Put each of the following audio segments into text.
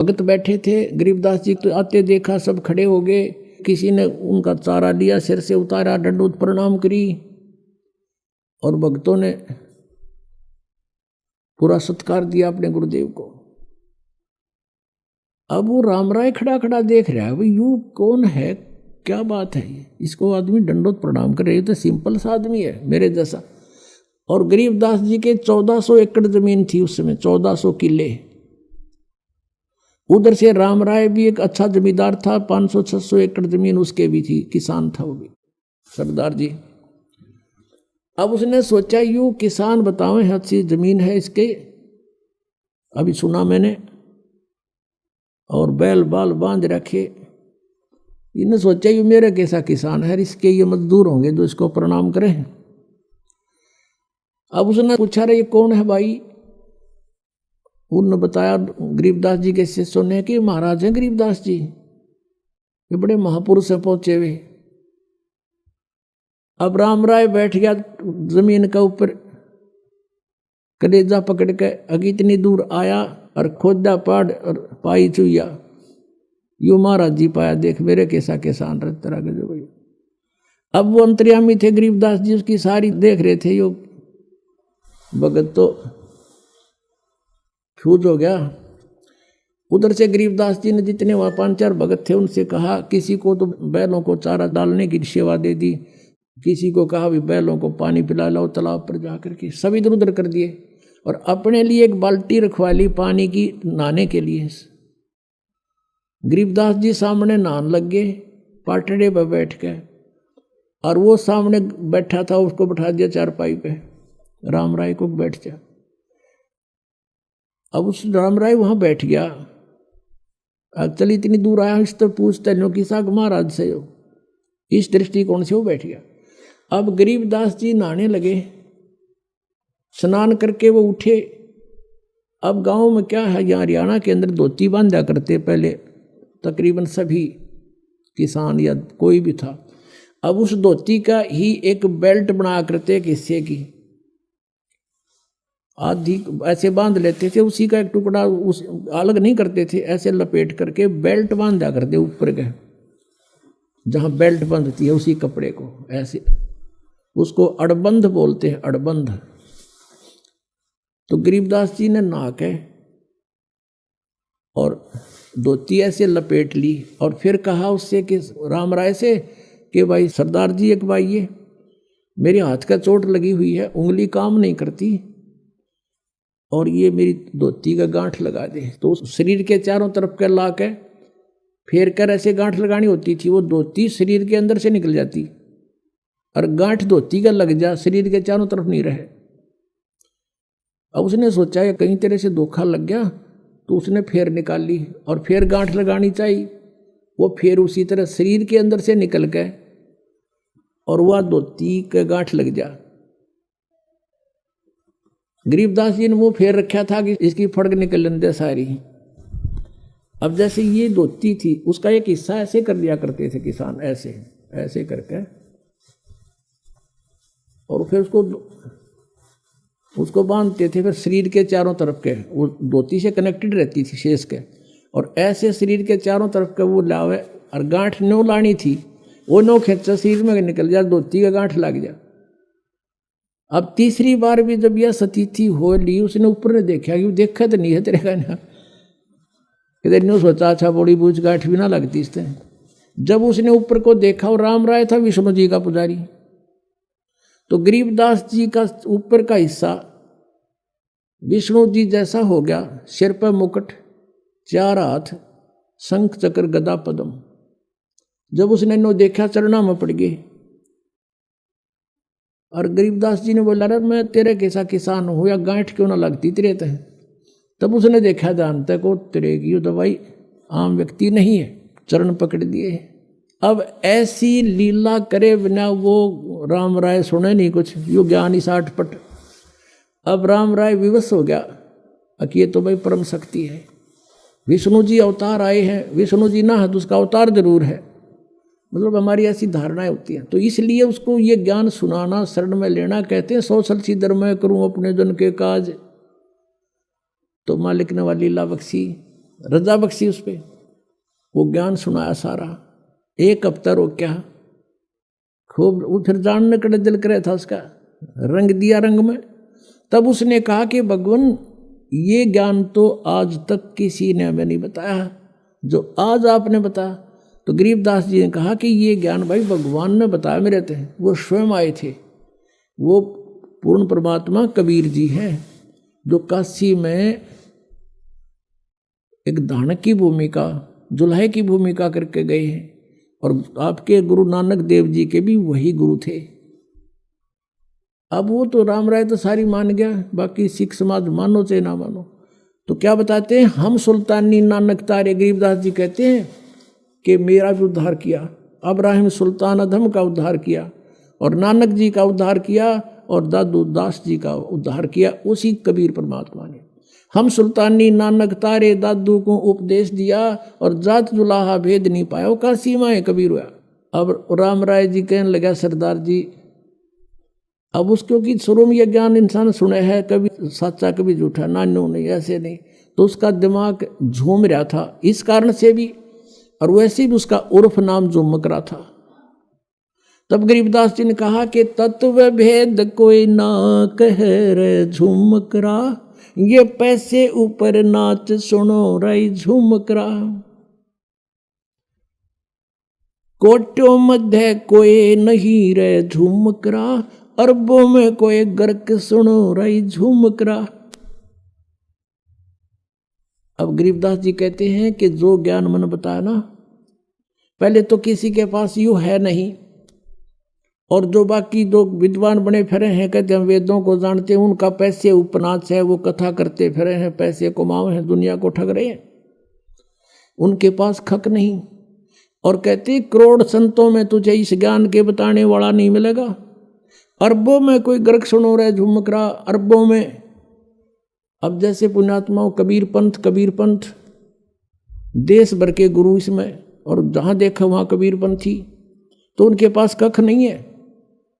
भगत बैठे थे, गरीबदास जी तो आते देखा, सब खड़े हो गए। किसी ने उनका चारा लिया, सिर से उतारा, दंडोत प्रणाम करी और भक्तों ने पूरा सत्कार दिया अपने गुरुदेव को। अब वो राम राय खड़ा खड़ा देख रहा है, भाई यू कौन है, क्या बात है, इसको आदमी दंडोत प्रणाम कर रहे, ये तो सिंपल सा आदमी है मेरे जैसा। और गरीबदास जी के 1400 एकड़ जमीन थी उस समय, 1400 किले। उधर से राम राय भी एक अच्छा जमींदार था, 500-600 एकड़ जमीन उसके भी थी, किसान था वो भी सरदार जी। अब उसने सोचा यू किसान बताओ अच्छी जमीन है इसके, अभी सुना मैंने, और बैल बाल बांध रखे। इन्हें सोचा यू मेरा कैसा किसान है, इसके ये मजदूर होंगे जो इसको प्रणाम करें। अब उसने पूछा रे ये कौन है भाई, उन्होंने बताया गरीबदास जी के शिष्यों ने कि महाराज हैं गरीबदास जी, ये बड़े महापुरुष से पहुंचे हुए। अब राम राय बैठ गया जमीन के ऊपर, कलेजा पकड़ के, अगे इतनी दूर आया और खोदा पाड़ और पाई चुया, यू महाराज जी पाया, देख मेरे कैसा किसान रह तरह के जो भाई। अब वो अंतर्यामी थे गरीबदास जी, उसकी सारी देख रहे थे। यो भगत तो फ्यूज हो गया। उधर से गरीबदास जी ने जितने वहाँ 5-4 भगत थे उनसे कहा, किसी को तो बैलों को चारा डालने की सेवा दे दी, किसी को कहा भी बैलों को पानी पिला लो तालाब पर जाकर के, सब इधर उधर कर दिए। और अपने लिए एक बाल्टी रखवा ली पानी की नहाने के लिए। गरीबदास जी सामने नहाने लग गए पाटड़े पर बैठ के, और वो सामने बैठा था उसको बैठा दिया चारपाई पे, राम राय को बैठ जा। अब उस राम राय वहां बैठ गया। अब चल इतनी दूर आया, इस तो पूछते लो किसा महाराज से हो, इस दृष्टिकोण से वो बैठ गया। अब गरीबदास जी नहाने लगे, स्नान करके वो उठे। अब गांव में क्या है, यहाँ हरियाणा के अंदर धोती बांधा करते पहले तकरीबन सभी किसान या कोई भी था। अब उस धोती का ही एक बेल्ट बना करते एक हिस्से की, आधी ऐसे बांध लेते थे, उसी का एक टुकड़ा उस अलग नहीं करते थे, ऐसे लपेट करके बेल्ट बांधा करते ऊपर के, जहाँ बेल्ट बंधती है उसी कपड़े को, ऐसे उसको अड़बंध बोलते हैं, अड़बंध। तो गरीबदास जी ने नहा के और धोती ऐसे लपेट ली और फिर कहा उससे कि राम राय से कि भाई सरदार जी एक भाई ये मेरे हाथ का चोट लगी हुई है, उंगली काम नहीं करती, और ये मेरी धोती का गांठ लगा दे। तो शरीर के चारों तरफ के ला के फेर कर ऐसे गांठ लगानी होती थी, वो धोती शरीर के अंदर से निकल जाती और गांठ धोती का लग जा, शरीर के चारों तरफ नहीं रहे। अब उसने सोचा कि कहीं तरह से धोखा लग गया, तो उसने फेर निकाल ली और फिर गांठ लगानी चाहिए, वो फिर उसी तरह शरीर के अंदर से निकल गए और वह धोती का गांठ लग जा। गरीबदास जी ने वो फेर रखा था कि इसकी फड़क निकल दे सारी। अब जैसे ये धोती थी, उसका एक हिस्सा ऐसे कर दिया करते थे किसान, ऐसे ऐसे करके, और फिर उसको बांधते थे। फिर शरीर के चारों तरफ के, वो धोती से कनेक्टेड रहती थी शेष के, और ऐसे शरीर के चारों तरफ के वो लावे, और गांठ नो लानी थी, वो नो खींचा शरीर में निकल जा, धोती का गांठ लग जा। अब तीसरी बार भी जब यह सतीथि हो ली, उसने ऊपर ने देखा कि देखा तो नहीं है तेरे का ना, इधर न्यू सोचा अच्छा बड़ी बूझ गांठ भी ना लगती इससे। जब उसने ऊपर को देखा और राम राय था विष्णु जी का पुजारी, तो गरीबदास जी का ऊपर का हिस्सा विष्णु जी जैसा हो गया, सिर पर मुकुट, 4 हाथ, शंख चक्र गदा पद्म। जब उसने नो देखा चरणों में पड़ गए, और गरीबदास जी ने बोला रे मैं तेरे कैसा किसान हूँ, या गांठ क्यों ना लगती तेरे तय। तब उसने देखा जानता को तेरे की तो भाई आम व्यक्ति नहीं है, चरण पकड़ दिए। अब ऐसी लीला करे बिना वो राम राय सुने नहीं कुछ, यो ज्ञान ही 60 पट। अब राम राय विवश हो गया कि ये तो भाई परम शक्ति है, विष्णु जी अवतार आए हैं, विष्णु जी ना है तो उसका अवतार जरूर है, मतलब हमारी ऐसी धारणाएं होती हैं। तो इसलिए उसको ये ज्ञान सुनाना, शरण में लेना, कहते हैं 100 साल सीधर मैं करूं अपने जन के काज। तो मालिक ने वाली लीला बख्शी, रजा बख्शी उस पर, वो ज्ञान सुनाया सारा। एक हफ्ता रोक्या, खूब उधर जानने का दिल करे था उसका, रंग दिया रंग में। तब उसने कहा कि भगवान ये ज्ञान तो आज तक किसी ने हमें नहीं बताया जो आज आपने बताया। तो गरीबदास जी ने कहा कि ये ज्ञान भाई भगवान ने बताया मेरे थे, वो स्वयं आए थे। वो पूर्ण परमात्मा कबीर जी हैं जो काशी में एक धानक की भूमिका, जुल्हे की भूमिका करके गए हैं। और आपके गुरु नानक देव जी के भी वही गुरु थे। अब वो तो राम राय तो सारी मान गया, बाकी सिख समाज मानो चाहे ना मानो। तो क्या बताते हैं, हम सुल्तानी नानक तारे, गरीबदास जी कहते हैं कि मेरा भी उद्धार किया, अब्राहिम सुल्तान अधम का उद्धार किया, और नानक जी का उद्धार किया, और दादू दास जी का उद्धार किया उसी कबीर परमात्मा ने। हम सुल्तानी नानक तारे दादू को उपदेश दिया, और जात जुलाहा भेद नहीं पाया, वो का सीमाएं कबीर हुआ। अब राम राय जी कहने लगा सरदार जी, अब उसको कि शुरू में यह ज्ञान इंसान सुने है, कभी सच्चा कभी झूठा, नानो नहीं ऐसे नहीं, तो उसका दिमाग झूम रहा था इस कारण से भी, और वैसे भी उसका उर्फ नाम झुमक रहा था। तब गरीबदास जी ने कहा कि तत्व भेद कोई ना कह रे झुमकरा, ये पैसे ऊपर नाच सुनो रही झुमकरा। कोटों मध्य कोई नहीं रे झुमकरा, अरबों में कोई गर्क सुनो रही झुमकरा। अब गरीबदास जी कहते हैं कि जो ज्ञान मन बताया ना, पहले तो किसी के पास यू है नहीं, और जो बाकी जो विद्वान बने फिरे हैं, कहते हम वेदों को जानते हैं, उनका पैसे उपनाच है, वो कथा करते फिरे हैं, पैसे कमाए हैं, दुनिया को ठग रहे हैं, उनके पास खक नहीं। और कहते करोड़ संतों में तुझे इस ज्ञान के बताने वाला नहीं मिलेगा, अरबों में कोई गर्क सुनो रहे झुमकरा, अरबों में। अब जैसे पुण्यात्माओं कबीर पंथ देश भर के गुरु इसमें, और जहाँ देखा वहाँ कबीर पंथी, तो उनके पास कख नहीं है,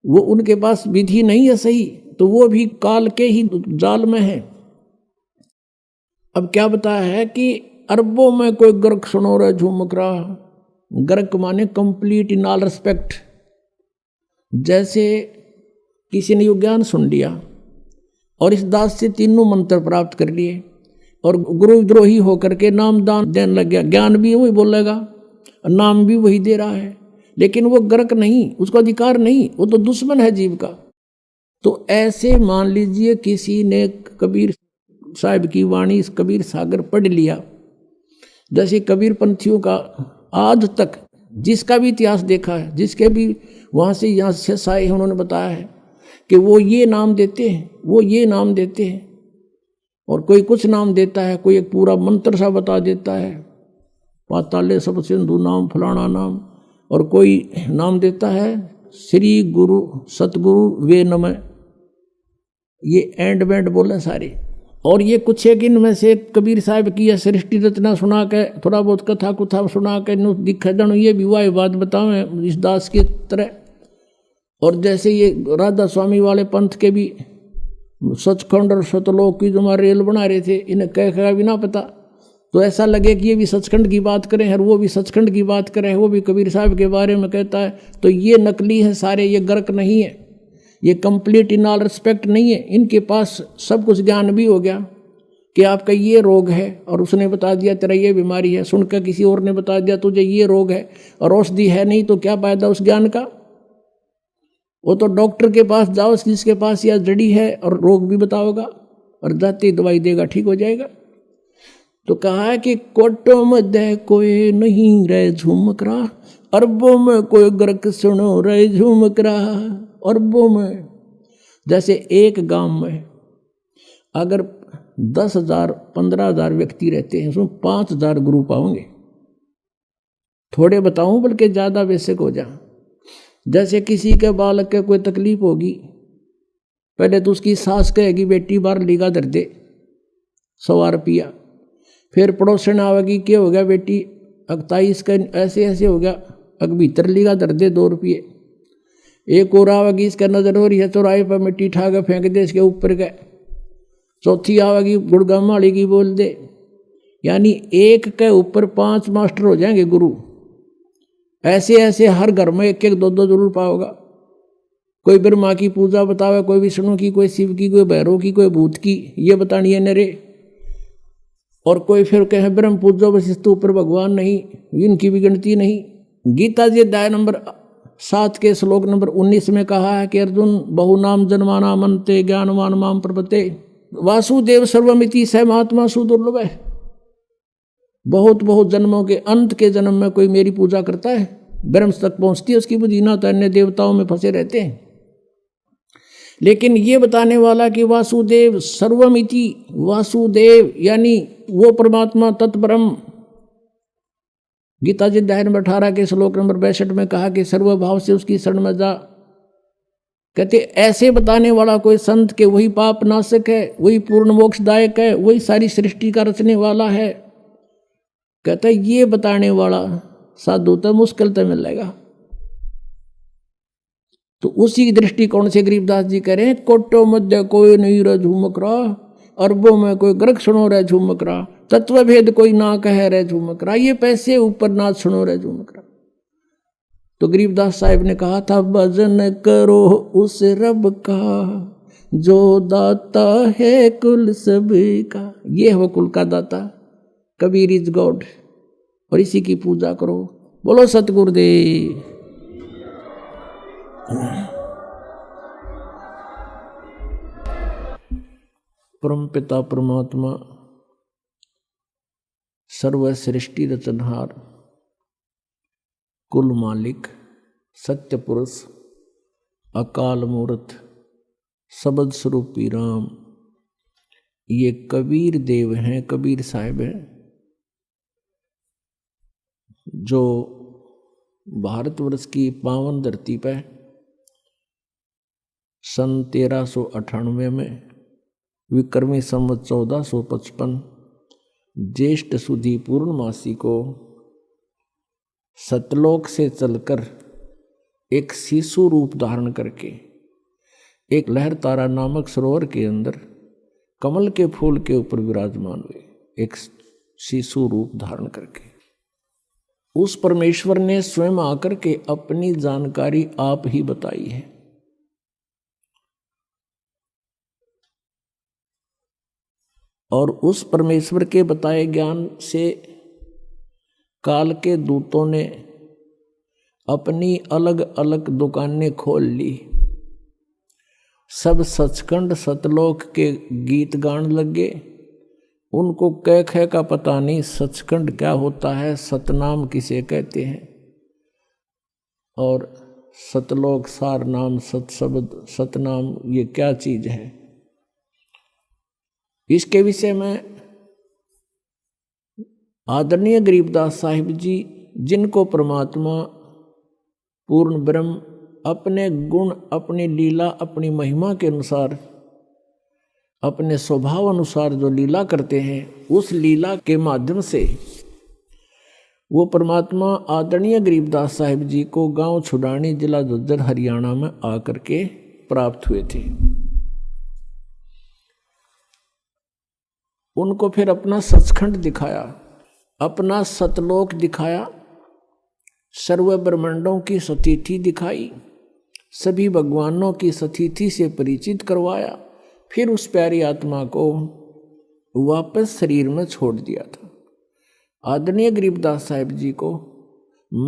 वो उनके पास विधि नहीं है सही, तो वो भी काल के ही जाल में है। अब क्या बताया है कि अरबों में कोई गर्क सुनो रहे झुमकरा, गर्क माने कंप्लीट इन ऑल रिस्पेक्ट। जैसे किसी ने यो ज्ञान सुन लिया और इस दास से तीनों मंत्र प्राप्त कर लिए, और गुरुद्रोही होकर के नाम दान देने लग गया, ज्ञान भी वही बोलेगा, नाम भी वही दे रहा है, लेकिन वो गर्क नहीं, उसको अधिकार नहीं, वो तो दुश्मन है जीव का। तो ऐसे मान लीजिए किसी ने कबीर साहब की वाणी, इस कबीर सागर पढ़ लिया, जैसे कबीर पंथियों का आज तक जिसका भी इतिहास देखा है, जिसके भी वहाँ से यहाँ से आए हैं, उन्होंने बताया है कि वो ये नाम देते हैं, वो ये नाम देते हैं, और कोई कुछ नाम देता है, कोई एक पूरा मंत्र सा बता देता है, पाताले सब सिंधु नाम फलाना नाम, और कोई नाम देता है श्री गुरु सतगुरु वे नमः, ये एंड बैंड बोले सारे। और ये कुछ एक इनमें से कबीर साहब की यह सृष्टि रचना सुना के, थोड़ा बहुत कथा कुथा सुना के दिखा जानो, ये भी वाह बात बताओ इस दास की तरह। और जैसे ये राधा स्वामी वाले पंथ के भी सचखंड और सतलोक की जो हमारे रेल बना रहे थे, इन्हें कह भी ना पता, तो ऐसा लगे कि ये भी सचखंड की बात करें और वो भी सचखंड की बात करें, वो भी कबीर साहब के बारे में कहता है। तो ये नकली है सारे, ये गर्क नहीं है, ये कंप्लीट इन ऑल रिस्पेक्ट नहीं है। इनके पास सब कुछ ज्ञान भी हो गया कि आपका ये रोग है, और उसने बता दिया तेरा ये बीमारी है, सुनकर किसी और ने बता दिया तुझे ये रोग है, और औषधि है नहीं, तो क्या फायदा उस ज्ञान का। वो तो डॉक्टर के पास जाओ जिसके पास यह जड़ी है, और रोग भी बताओगा, और जाती दवाई देगा, ठीक हो जाएगा। तो कहा है कि कोटों मध्य कोई नहीं रहे झुमकरा, अरबों में कोई गर्क सुनो रहे झुमकरा। अरबों में, जैसे एक गांव में अगर 10,000 15,000 व्यक्ति रहते हैं, उसमें 5,000 गुरु पाओगे। थोड़े बताऊं बल्कि ज़्यादा बेसिक हो जा। जैसे किसी के बालक के कोई तकलीफ होगी, पहले तो उसकी सास कहेगी बेटी बार लीगा धर दे 100 रुपया, फिर पड़ोसन आवेगी क्या हो गया बेटी 28 का ऐसे ऐसे हो गया, अग भीतर लीगा धर दे 2 रुपये। एक और आवेगी इसका नजर हो रही है चौराहे पर मिट्टी ठा के फेंक दे इसके ऊपर का। चौथी आवेगी गुड़गाम वाली की बोल दे। यानी एक के ऊपर 5 मास्टर हो जाएंगे गुरु। ऐसे ऐसे हर घर में एक एक दो दो जरूर पाओगा। कोई ब्रह्मा की पूजा बतावे, कोई विष्णु की, कोई शिव की, कोई भैरव की, कोई भूत की, ये बतानी है नरे। और कोई फिर कहे ब्रह्म पूजो वशिष्ठ ऊपर भगवान नहीं, इनकी भी गिनती नहीं। गीता जी अध्याय नंबर 7 के श्लोक नंबर 19 में कहा है कि अर्जुन बहुनाम जन्माना मनते ज्ञानवान माम प्रपते वासुदेव सर्वमिति स महात्मा सुदुर्लभ है। बहुत बहुत जन्मों के अंत के जन्म में कोई मेरी पूजा करता है, ब्रह्म तक पहुंचती है उसकी बुद्धि, ना तो अन्य देवताओं में फंसे रहते हैं। लेकिन ये बताने वाला कि वासुदेव सर्वमिति, वासुदेव यानी वो परमात्मा तत्परम, गीता जी अध्याय नंबर 18 के श्लोक नंबर 62 में कहा कि सर्वभाव से उसकी शरण में जा। कहते ऐसे बताने वाला कोई संत के वही पाप नाशक है, वही पूर्ण मोक्षदायक है, वही सारी सृष्टि का रचने वाला है। कहता है ये बताने वाला साधु तो मुश्किल तो मिलेगा। तो उसी दृष्टिकोण से गरीबदास जी कह रहे हैं कोटो मध्य कोई नहीं रह झूमक रहा, अरबों में कोई ग्रक सुनो रह झूमक रहा, तत्व भेद कोई ना कह रहे झूमक रहा, ये पैसे ऊपर ना सुनो रहे झूमक रहा। तो गरीबदास साहिब ने कहा था भजन करो उस रब का जो दाता है कुल सभी का। ये है वो कुल का दाता, कबीर इज गॉड, और इसी की पूजा करो। बोलो सतगुरुदेव। परम पिता परमात्मा सर्व सृष्टि रचनहार कुल मालिक सत्य पुरुष अकाल मूर्त सबद स्वरूपी राम, ये कबीर देव हैं, कबीर साहिब हैं, जो भारतवर्ष की पावन धरती पर सन 1398 में विक्रमी संवत 1455 ज्येष्ठ सुदी पूर्णमासी को सतलोक से चलकर एक शिशु रूप धारण करके एक लहर तारा नामक सरोवर के अंदर कमल के फूल के ऊपर विराजमान हुए, एक शिशु रूप धारण करके। उस परमेश्वर ने स्वयं आकर के अपनी जानकारी आप ही बताई है। और उस परमेश्वर के बताए ज्ञान से काल के दूतों ने अपनी अलग अलग दुकानें खोल ली। सब सचखंड सतलोक के गीत गान लगे। उनको कह कह का पता नहीं सचखंड क्या होता है, सतनाम किसे कहते हैं, और सतलोक सार नाम सतशब्द सतनाम ये क्या चीज है। इसके विषय में आदरणीय गरीबदास साहिब जी, जिनको परमात्मा पूर्ण ब्रह्म अपने गुण, अपनी लीला, अपनी महिमा के अनुसार, अपने स्वभाव अनुसार जो लीला करते हैं, उस लीला के माध्यम से वो परमात्मा आदरणीय गरीबदास साहिब जी को गांव छुड़ानी जिला झज्जर हरियाणा में आकर के प्राप्त हुए थे। उनको फिर अपना सचखंड दिखाया, अपना सतलोक दिखाया, सर्व ब्रह्मांडों की सतिथि दिखाई, सभी भगवानों की सतिथि से परिचित करवाया। फिर उस प्यारी आत्मा को वापस शरीर में छोड़ दिया था। आदरणीय गरीबदास साहिब जी को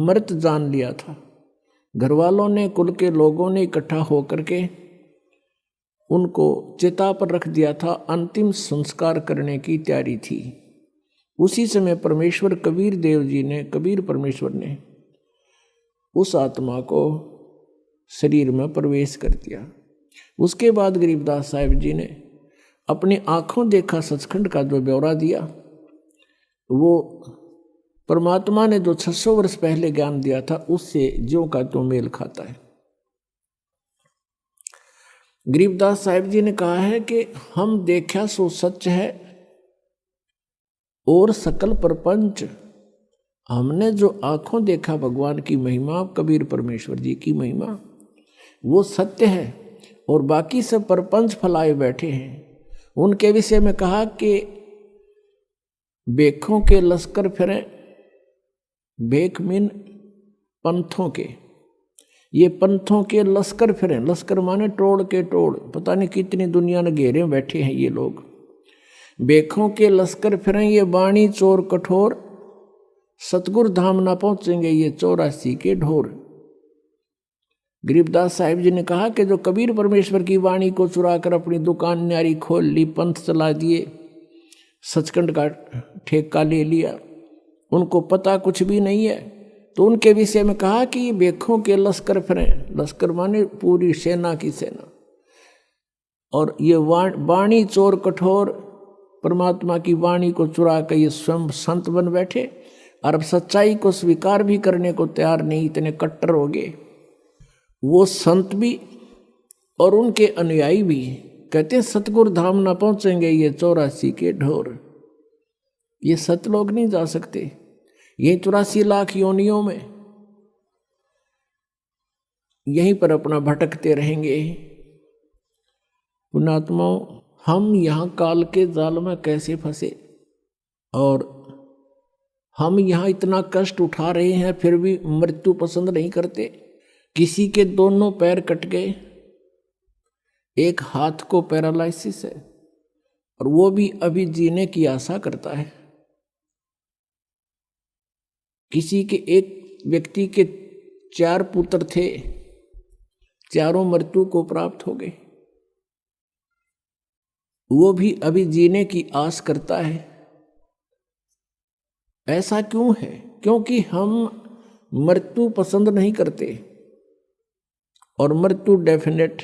मृत जान लिया था। घर वालों ने, कुल के लोगों ने इकट्ठा होकर के उनको चिता पर रख दिया था। अंतिम संस्कार करने की तैयारी थी। उसी समय परमेश्वर कबीर देव जी ने, कबीर परमेश्वर ने उस आत्मा को शरीर में प्रवेश कर दिया। उसके बाद गरीबदास साहिब जी ने अपनी आंखों देखा सचखंड का जो ब्यौरा दिया, वो परमात्मा ने जो 600 वर्ष पहले ज्ञान दिया था उससे ज्यों का त्यों मेल खाता है। गरीबदास साहिब जी ने कहा है कि हम देखा सो सच है और सकल प्रपंच, हमने जो आंखों देखा भगवान की महिमा, कबीर परमेश्वर जी की महिमा, वो सत्य है और बाकी सब प्रपंच फैलाए बैठे हैं। उनके विषय में कहा कि बेखों के लश्कर फिरे, बेख मीन पंथों के, ये पंथों के लश्कर फिरे, लश्कर माने टोड़ के टोड़, पता नहीं कितनी दुनिया ने घेरे बैठे हैं ये लोग। बेखों के लश्कर फिरे ये बाणी चोर कठोर, सतगुरु धाम ना पहुंचेंगे ये 84 के ढोर। गरीबदास साहिब जी ने कहा कि जो कबीर परमेश्वर की वाणी को चुराकर अपनी दुकान न्यारी खोल ली, पंथ चला दिए, सचखंड का ठेका ले लिया, उनको पता कुछ भी नहीं है, तो उनके विषय में कहा कि ये बेखों के लश्कर फिरे, लश्कर माने पूरी सेना की सेना, और ये वाणी चोर कठोर, परमात्मा की वाणी को चुरा कर ये स्वयं संत बन बैठे, और अब सच्चाई को स्वीकार भी करने को तैयार नहीं, इतने कट्टर हो गए। वो संत भी और उनके अनुयायी भी कहते हैं सतगुरु धाम ना पहुंचेंगे ये 84 के ढोर। ये सतलोक नहीं जा सकते, ये 84 लाख योनियों में यहीं पर अपना भटकते रहेंगे। पुण्यात्माओं, हम यहाँ काल के जाल में कैसे फंसे, और हम यहाँ इतना कष्ट उठा रहे हैं फिर भी मृत्यु पसंद नहीं करते। किसी के दोनों पैर कट गए, एक हाथ को पैरालाइसिस है, और वो भी अभी जीने की आशा करता है। किसी के एक व्यक्ति के 4 पुत्र थे, चारों मृत्यु को प्राप्त हो गए, वो भी अभी जीने की आस करता है। ऐसा क्यों है? क्योंकि हम मृत्यु पसंद नहीं करते, और मृत्यु डेफिनेट।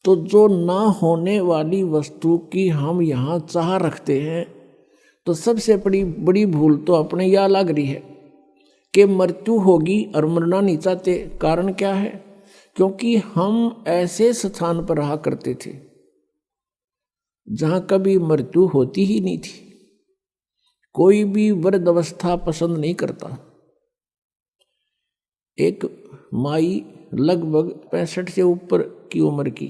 तो जो ना होने वाली वस्तु की हम यहाँ चाह रखते हैं, तो सबसे बड़ी भूल तो अपने यहाँ लग रही है कि मृत्यु होगी और मरना नहीं चाहते। कारण क्या है? क्योंकि हम ऐसे स्थान पर रहा करते थे जहाँ कभी मृत्यु होती ही नहीं थी। कोई भी वृद्ध अवस्था पसंद नहीं करता। एक माई लगभग 65 से ऊपर की उम्र की,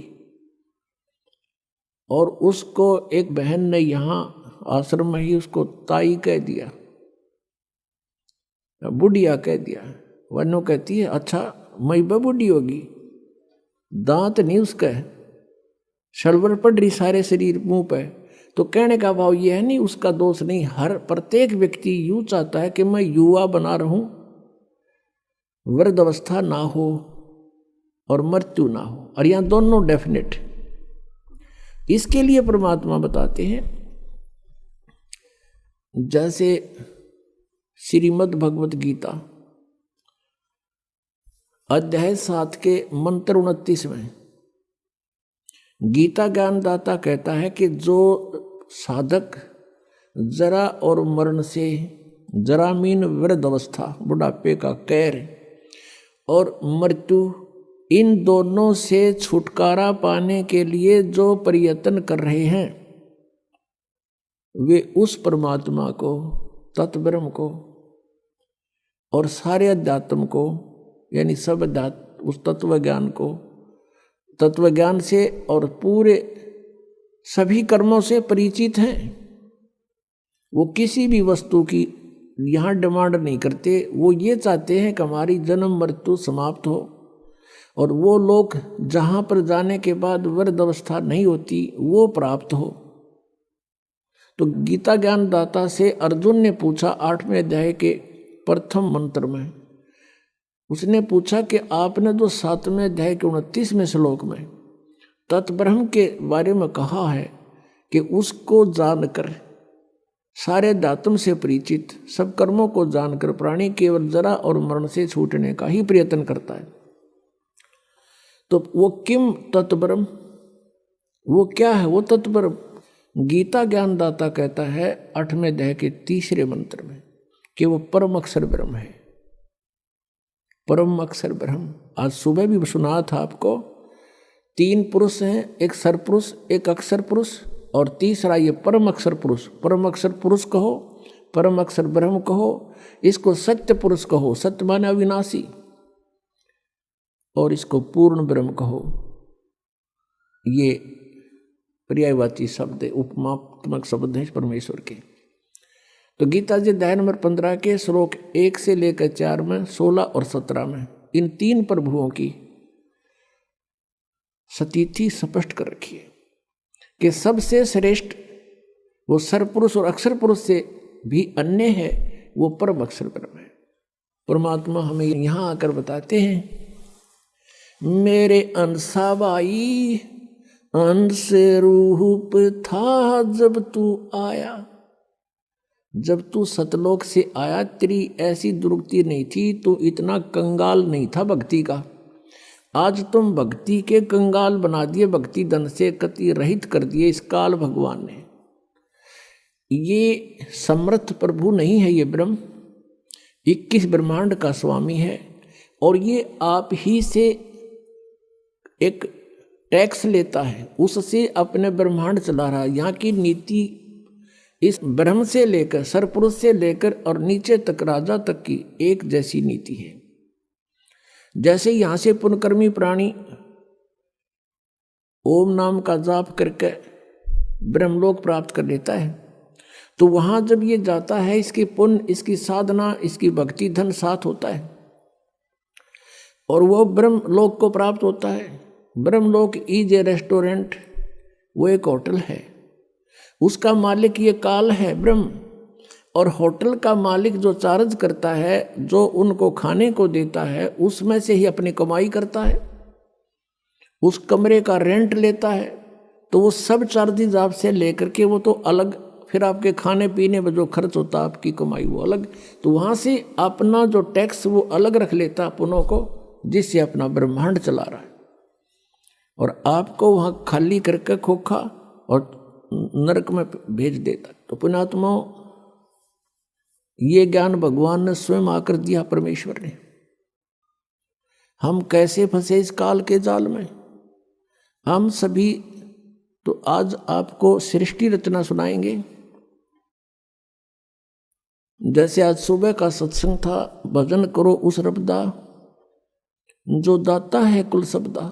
और उसको एक बहन ने यहाँ आश्रम में ही उसको ताई कह दिया, बुढ़िया कह दिया। वनो कहती है अच्छा मई बुढ़ी होगी, दांत नहीं उसका, शलवर पड़ रही सारे शरीर मुंह पे। तो कहने का भाव ये है, नहीं उसका दोष नहीं, हर प्रत्येक व्यक्ति यूं चाहता है कि मैं युवा बना रहूं, वृद्ध अवस्था ना हो और मृत्यु ना हो, और यहां दोनों डेफिनेट। इसके लिए परमात्मा बताते हैं, जैसे श्रीमद् भगवत गीता अध्याय 7 के मंत्र 29 में गीता ज्ञानदाता कहता है कि जो साधक जरा और मरण से, जरा मीन वृद्ध अवस्था, बुढ़ापे का कहर, और मृत्यु, इन दोनों से छुटकारा पाने के लिए जो प्रयत्न कर रहे हैं, वे उस परमात्मा को, तत्ब्रह्म को और सारे अध्यात्म को, यानी सब अध्यात्म, उस तत्व ज्ञान को, तत्व ज्ञान से और पूरे सभी कर्मों से परिचित हैं। वो किसी भी वस्तु की यहाँ डिमांड नहीं करते। वो ये चाहते हैं कि हमारी जन्म मृत्यु समाप्त हो, और वो लोग जहाँ पर जाने के बाद वृद्ध अवस्था नहीं होती वो प्राप्त हो। तो गीता ज्ञान दाता से अर्जुन ने पूछा 8वें अध्याय के प्रथम मंत्र में, उसने पूछा कि आपने जो 7वें अध्याय के 29वें श्लोक में तत्ब्रह्म के बारे में कहा है कि उसको जानकर, सारे दातुम से परिचित, सब कर्मों को जानकर प्राणी केवल जरा और मरण से छूटने का ही प्रयत्न करता है, तो वो किम तत्ब्रह्म, वो क्या है वो तत्ब्रह्म? गीता ज्ञानदाता कहता है 8वें अध्याय के 3रे मंत्र में कि वो परम अक्षर ब्रह्म है। परम अक्षर ब्रह्म, आज सुबह भी सुना था आपको, 3 पुरुष हैं, एक सरपुरुष, एक अक्षर पुरुष, और तीसरा ये परम अक्षर पुरुष। परम अक्षर पुरुष कहो, परम अक्षर ब्रह्म कहो, इसको सत्य पुरुष कहो, सत्य माने अविनाशी, और इसको पूर्ण ब्रह्म कहो। ये पर्यायवाची शब्द, उपमात्मक शब्द हैं परमेश्वर के। तो गीता जी अध्याय नंबर 15 के श्लोक 1 से लेकर 4 में, 16 और 17 में इन 3 प्रभुओं की स्थिति स्पष्ट कर रखी है कि सबसे श्रेष्ठ वो सरपुरुष और अक्षर पुरुष से भी अन्य है, वो परम अक्षर ब्रह्म है। परमात्मा हमें यहाँ आकर बताते हैं, मेरे अंसाबाई अंश रूप था जब तू आया। जब तू सतलोक से आया तेरी ऐसी दुर्गति नहीं थी, तू इतना कंगाल नहीं था भक्ति का। आज तुम भक्ति के कंगाल बना दिए, भक्ति धन से कति रहित कर दिए इस काल भगवान ने। ये समर्थ प्रभु नहीं है, ये ब्रह्म 21 ब्रह्मांड का स्वामी है और ये आप ही से एक टैक्स लेता है, उससे अपने ब्रह्मांड चला रहा है। यहाँ की नीति इस ब्रह्म से लेकर सरपुरुष से लेकर और नीचे तक राजा तक की एक जैसी नीति है। जैसे यहाँ से पुण्यकर्मी प्राणी ओम नाम का जाप करके ब्रह्मलोक प्राप्त कर लेता है, तो वहाँ जब ये जाता है इसकी पुण्य, इसकी साधना, इसकी भक्ति धन साथ होता है और वो ब्रह्मलोक को प्राप्त होता है। ब्रह्मलोक इज ए रेस्टोरेंट, वो एक होटल है, उसका मालिक ये काल है ब्रह्म, और होटल का मालिक जो चार्ज करता है, जो उनको खाने को देता है, उसमें से ही अपनी कमाई करता है, उस कमरे का रेंट लेता है। तो वो सब चार्जेज आपसे लेकर के वो तो अलग, फिर आपके खाने पीने में जो खर्च होता आपकी कमाई वो अलग, तो वहाँ से अपना जो टैक्स वो अलग रख लेता अपनों को, जिससे अपना ब्रह्मांड चला रहा है और आपको वहाँ खाली करके खोखा और नरक में भेज देता। तो पुण्यात्माओं, ये ज्ञान भगवान ने स्वयं आकर दिया, परमेश्वर ने। हम कैसे फंसे इस काल के जाल में, हम सभी तो आज आपको सृष्टि रचना सुनाएंगे। जैसे आज सुबह का सत्संग था, भजन करो उस रबदा जो दाता है कुल सबदा।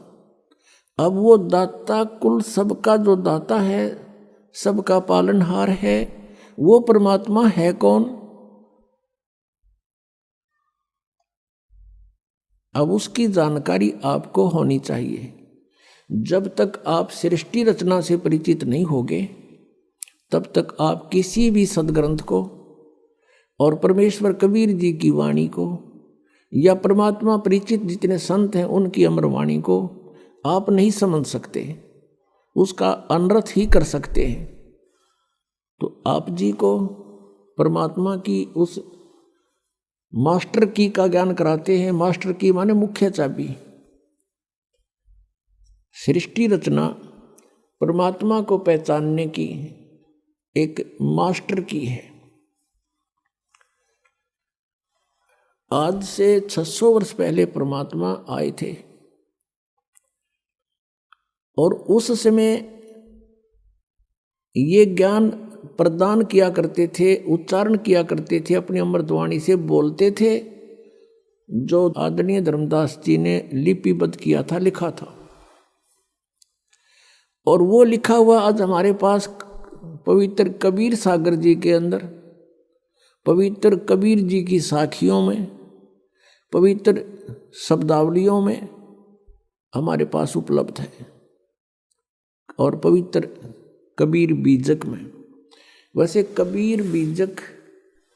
अब वो दाता कुल सबका जो दाता है, सबका पालनहार है, वो परमात्मा है कौन? अब उसकी जानकारी आपको होनी चाहिए। जब तक आप सृष्टि रचना से परिचित नहीं होगे, तब तक आप किसी भी सदग्रंथ को और परमेश्वर कबीर जी की वाणी को या परमात्मा परिचित जितने संत हैं उनकी अमर वाणी को आप नहीं समझ सकते, उसका अनर्थ ही कर सकते हैं। तो आप जी को परमात्मा की उस मास्टर की का ज्ञान कराते हैं। मास्टर की माने मुख्य चाबी। सृष्टि रचना परमात्मा को पहचानने की एक मास्टर की है। आज से 600 वर्ष पहले परमात्मा आए थे और उस समय ये ज्ञान प्रदान किया करते थे, उच्चारण किया करते थे, अपनी अमृतवाणी से बोलते थे, जो आदरणीय धर्मदास जी ने लिपिबद्ध किया था, लिखा था। और वो लिखा हुआ आज हमारे पास पवित्र कबीर सागर जी के अंदर, पवित्र कबीर जी की साखियों में, पवित्र शब्दावलियों में हमारे पास उपलब्ध है और पवित्र कबीर बीजक में। वैसे कबीर बीजक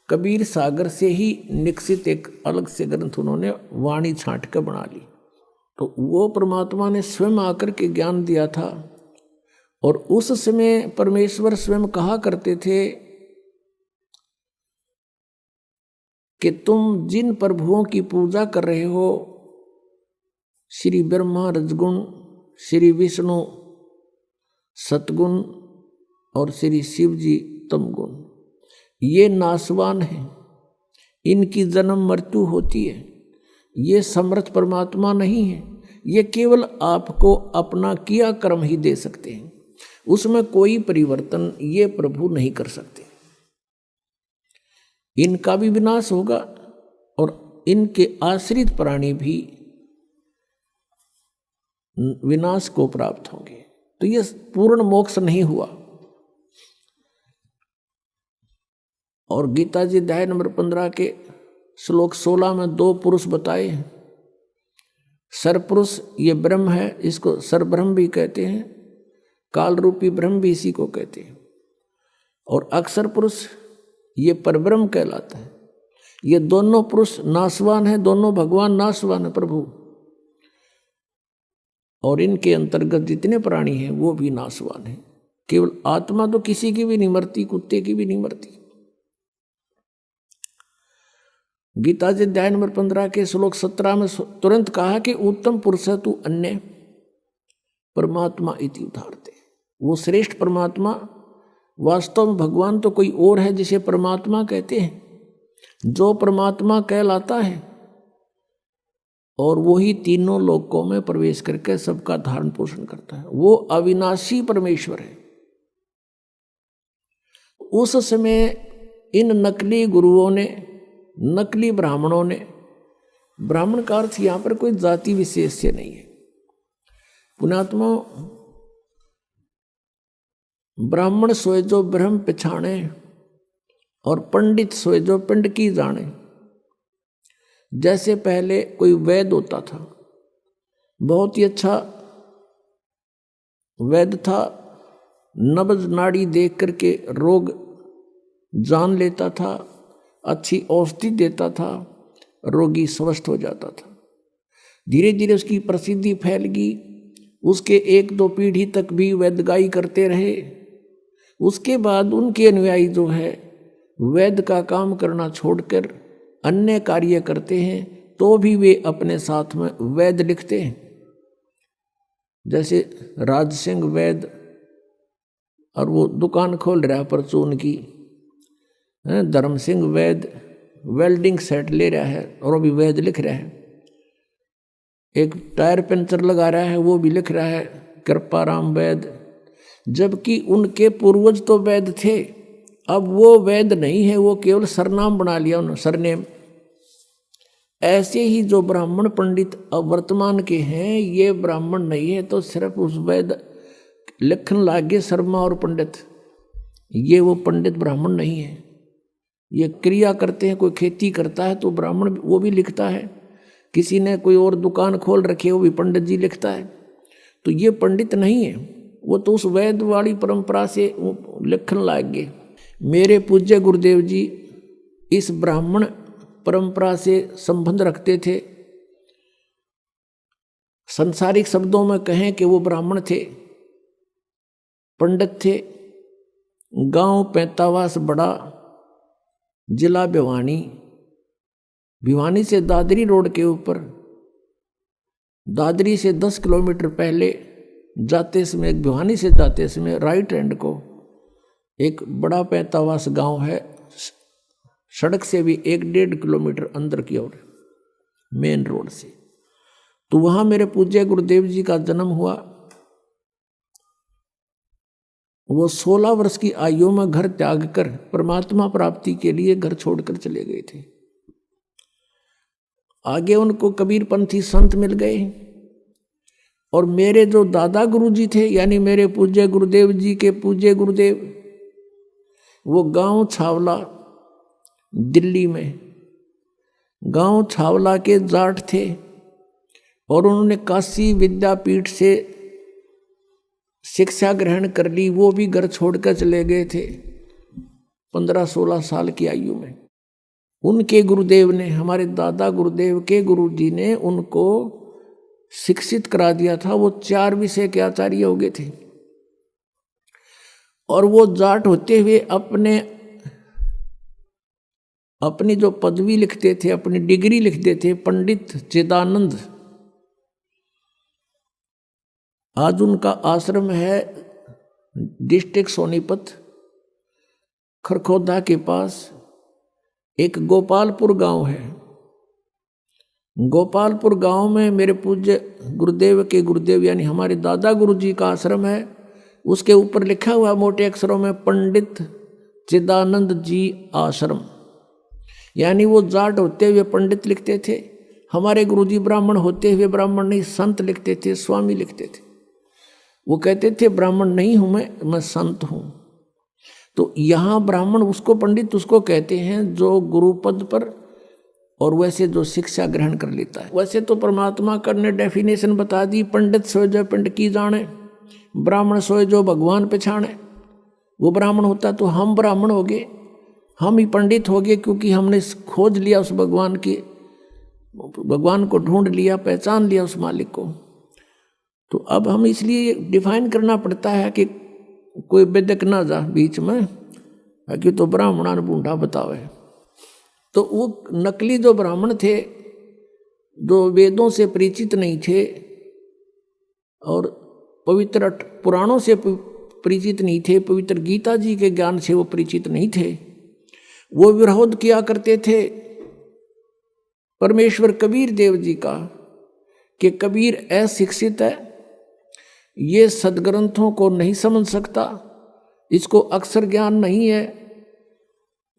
कबीर सागर से ही निकसित एक अलग से ग्रंथ उन्होंने वाणी छांट कर बना ली। तो वो परमात्मा ने स्वयं आकर के ज्ञान दिया था और उस समय परमेश्वर स्वयं कहा करते थे कि तुम जिन प्रभुओं की पूजा कर रहे हो, श्री ब्रह्मा रजगुण, श्री विष्णु सतगुण और श्री शिव जी तमगुण, ये नासवान हैं, इनकी जन्म मृत्यु होती है। ये समर्थ परमात्मा नहीं है, ये केवल आपको अपना किया कर्म ही दे सकते हैं, उसमें कोई परिवर्तन ये प्रभु नहीं कर सकते। इनका भी विनाश होगा और इनके आश्रित प्राणी भी विनाश को प्राप्त होंगे। तो ये पूर्ण मोक्ष नहीं हुआ। और गीता जी अध्याय नंबर 15 के श्लोक 16 में 2 पुरुष बताए हैं। सरपुरुष ये ब्रह्म है, इसको सरब्रह्म भी कहते हैं, काल रूपी ब्रह्म भी इसी को कहते हैं। और अक्षर पुरुष ये परब्रह्म कहलाता है। ये दोनों पुरुष नाशवान है, दोनों भगवान नाशवान है प्रभु, और इनके अंतर्गत जितने प्राणी हैं वो भी नाशवान है। केवल आत्मा तो किसी की भी नहीं मरती, कुत्ते की भी नहीं मरती। गीता जी अध्याय नंबर 15 के श्लोक 17 में तुरंत कहा कि उत्तम पुरुष तू अन्य परमात्मा इति उदाहरते। वो श्रेष्ठ परमात्मा वास्तव में भगवान तो कोई और है जिसे परमात्मा कहते हैं, जो परमात्मा कहलाता है और वो ही तीनों लोकों में प्रवेश करके सबका धारण पोषण करता है। वो अविनाशी परमेश्वर है। उस समय इन नकली गुरुओं ने, नकली ब्राह्मणों ने, ब्राह्मण का अर्थ यहां पर कोई जाति विशेष से नहीं है पुण्यात्मा, ब्राह्मण सोए जो ब्रह्म पछाणे और पंडित सोए जो पिंड की जाने। जैसे पहले कोई वैद्य होता था, बहुत ही अच्छा वैद्य था, नब्ज नाड़ी देख करके रोग जान लेता था, अच्छी औषधि देता था, रोगी स्वस्थ हो जाता था। धीरे धीरे उसकी प्रसिद्धि फैल गई, उसके 1-2 पीढ़ी तक भी वैद्यगाई करते रहे। उसके बाद उनके अनुयायी जो है वैद्य का काम करना छोड़कर अन्य कार्य करते हैं, तो भी वे अपने साथ में वैद्य लिखते हैं। जैसे राज सिंह वैद्य, और वो दुकान खोल रहा है परचून की, धर्म सिंह वैद्य वेल्डिंग सेट ले रहा है और वो भी वैद्य लिख रहा है। एक टायर पंचर लगा रहा है, वो भी लिख रहा है कृपाराम वैद्य, जबकि उनके पूर्वज तो वैद्य थे। अब वो वैद्य नहीं है, वो केवल सरनाम बना लिया उन्होंने, सरनेम। ऐसे ही जो ब्राह्मण पंडित अब वर्तमान के हैं, ये ब्राह्मण नहीं है तो सिर्फ उस वैद्य लिखन लागे शर्मा और पंडित, ये वो पंडित ब्राह्मण नहीं है। ये क्रिया करते हैं, कोई खेती करता है तो ब्राह्मण वो भी लिखता है, किसी ने कोई और दुकान खोल रखी है वो भी पंडित जी लिखता है। तो ये पंडित नहीं है, वो तो उस वैद्य वाली परंपरा से लिखन लाग गए। मेरे पूज्य गुरुदेव जी इस ब्राह्मण परंपरा से संबंध रखते थे। संसारिक शब्दों में कहें कि वो ब्राह्मण थे, पंडित थे। गांव पैंतावास बड़ा, जिला भिवानी, भिवानी से दादरी रोड के ऊपर, दादरी से 10 किलोमीटर पहले जाते समय, भिवानी से जाते समय राइट हैंड को एक बड़ा पैंतावास गांव है, सड़क से भी 1-1.5 किलोमीटर अंदर की ओर, मेन रोड से। तो वहां मेरे पूज्य गुरुदेव जी का जन्म हुआ। वो 16 वर्ष की आयु में घर त्याग कर परमात्मा प्राप्ति के लिए घर छोड़कर चले गए थे। आगे उनको कबीरपंथी संत मिल गए, और मेरे जो दादा गुरुजी थे, यानी मेरे पूज्य गुरुदेव जी के पूज्य गुरुदेव, वो गांव छावला दिल्ली में, गांव छावला के जाट थे, और उन्होंने काशी विद्यापीठ से शिक्षा ग्रहण कर ली। वो भी घर छोड़कर चले गए थे 15-16 साल की आयु में। उनके गुरुदेव ने, हमारे दादा गुरुदेव के गुरुजी ने उनको शिक्षित करा दिया था। वो 4 विषय के आचार्य हो गए थे, और वो जाट होते हुए अपनी जो पदवी लिखते थे, अपनी डिग्री लिखते थे, पंडित चिदानंद। आज उनका आश्रम है डिस्ट्रिक्ट सोनीपत, खरखोदा के पास एक गोपालपुर गांव है। गोपालपुर गांव में मेरे पूज्य गुरुदेव के गुरुदेव यानी हमारे दादा गुरुजी का आश्रम है। उसके ऊपर लिखा हुआ मोटे अक्षरों में पंडित चिदानंद जी आश्रम, यानी वो जाट होते हुए पंडित लिखते थे। हमारे गुरुजी ब्राह्मण होते हुए ब्राह्मण नहीं, संत लिखते थे, स्वामी लिखते थे। वो कहते थे ब्राह्मण नहीं हूं मैं संत हूं। तो यहाँ ब्राह्मण उसको, पंडित उसको कहते हैं जो गुरु पद पर और वैसे जो शिक्षा ग्रहण कर लेता है। वैसे तो परमात्मा का ने डेफिनेशन बता दी, पंडित सोए जो पिंड की जाने, ब्राह्मण सोए जो भगवान पहचाने। वो ब्राह्मण होता तो हम ब्राह्मण हो गए, हम ही पंडित हो गए, क्योंकि हमने खोज लिया उस भगवान की, भगवान को ढूंढ लिया, पहचान लिया उस मालिक को। तो अब हम इसलिए डिफाइन करना पड़ता है कि कोई बेदक ना जा बीच में, कि तो ब्राह्मणा ने बूढ़ा बतावे। तो वो नकली जो ब्राह्मण थे, जो वेदों से परिचित नहीं थे और पवित्र पुराणों से परिचित नहीं थे, पवित्र गीता जी के ज्ञान से वो परिचित नहीं थे, वो विरोध किया करते थे परमेश्वर कबीर देव जी का, कि कबीर अशिक्षित है, ये सदग्रंथों को नहीं समझ सकता, इसको अक्षर ज्ञान नहीं है,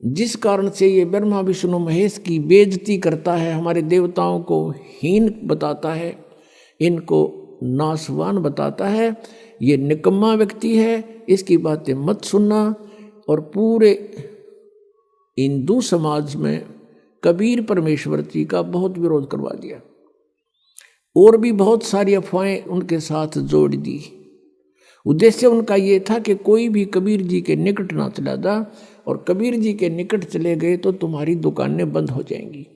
जिस कारण से ये ब्रह्मा विष्णु महेश की बेइज्जती करता है, हमारे देवताओं को हीन बताता है, इनको नासवान बताता है, ये निकम्मा व्यक्ति है, इसकी बातें मत सुनना। और पूरे हिंदू समाज में कबीर परमेश्वर जी का बहुत विरोध करवा दिया, और भी बहुत सारी अफवाहें उनके साथ जोड़ दी। उद्देश्य उनका ये था कि कोई भी कबीर जी के निकट ना चला जा, और कबीर जी के निकट चले गए तो तुम्हारी दुकानें बंद हो जाएंगी।